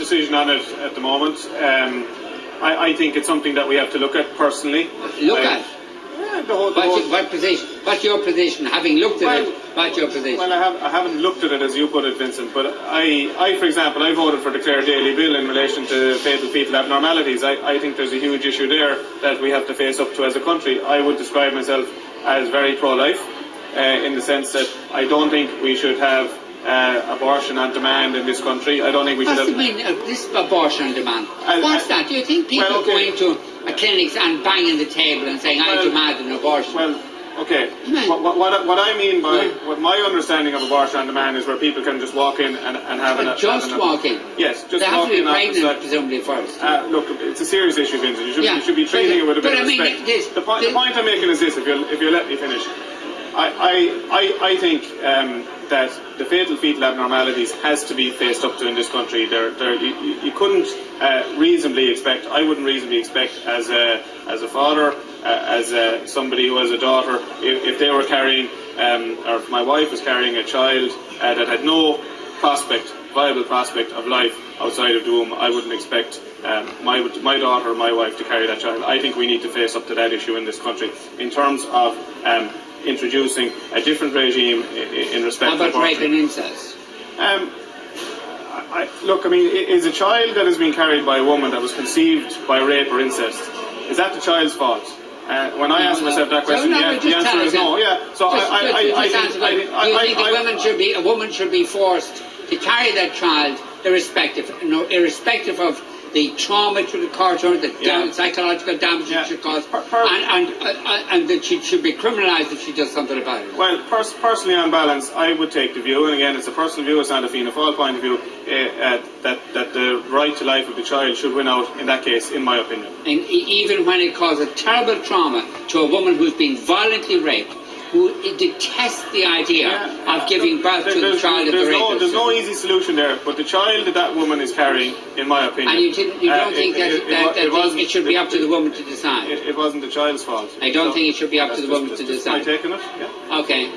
decision on it at the moment. I think it's something that we have to look at personally. Look at? Yeah, what position? What's your position? Having looked at it, what's your position? Well, I haven't looked at it as you put it, Vincent, but I, for example, I voted for the Clare Daily Bill in relation to fatal fetal abnormalities. I think there's a huge issue there that we have to face up to as a country. I would describe myself as very pro-life, in the sense that I don't think we should have abortion on demand in this country. I don't think we should have... What do you mean, this abortion on demand? What's that? Do you think people go into a clinic and banging the table and saying, I demand an abortion? Well, okay. What I mean by... What my understanding of abortion on demand is where people can just walk in and have an... Just walk in? Yes, just they walk in. They have to be pregnant, presumably, first. Look, it's a serious issue, Vincent. You should be treating it with a bit of respect. The point I'm making is this, if you let me finish. I think that the fatal fetal abnormalities has to be faced up to in this country. You couldn't reasonably expect, I wouldn't reasonably expect as a father, as somebody who has a daughter, if they were carrying, or if my wife was carrying a child that had no viable prospect of life outside of the womb, I wouldn't expect my daughter or my wife to carry that child. I think we need to face up to that issue in this country in terms of introducing a different regime in respect to abortion. How about rape and incest? Look, I mean, is a child that has been carried by a woman that was conceived by rape or incest, is that the child's fault? When I ask myself that question, the answer is no. Yeah. So I think a woman should be forced to carry that child, irrespective of the trauma to the culture, the psychological damage it should cause, and that she should be criminalised if she does something about it. Well, personally, on balance, I would take the view, and again, it's a personal view, it's not a Fianna Fáil point of view, that the right to life of the child should win out in that case, in my opinion. And even when it causes terrible trauma to a woman who's been violently raped, who detests the idea of giving birth to the child of the rapist. There's no easy solution there, but the child that woman is carrying, in my opinion... And you don't think that it should be up to the woman to decide? It wasn't the child's fault. I don't think it should be up to the woman to decide. Just my take on it, yeah. Okay.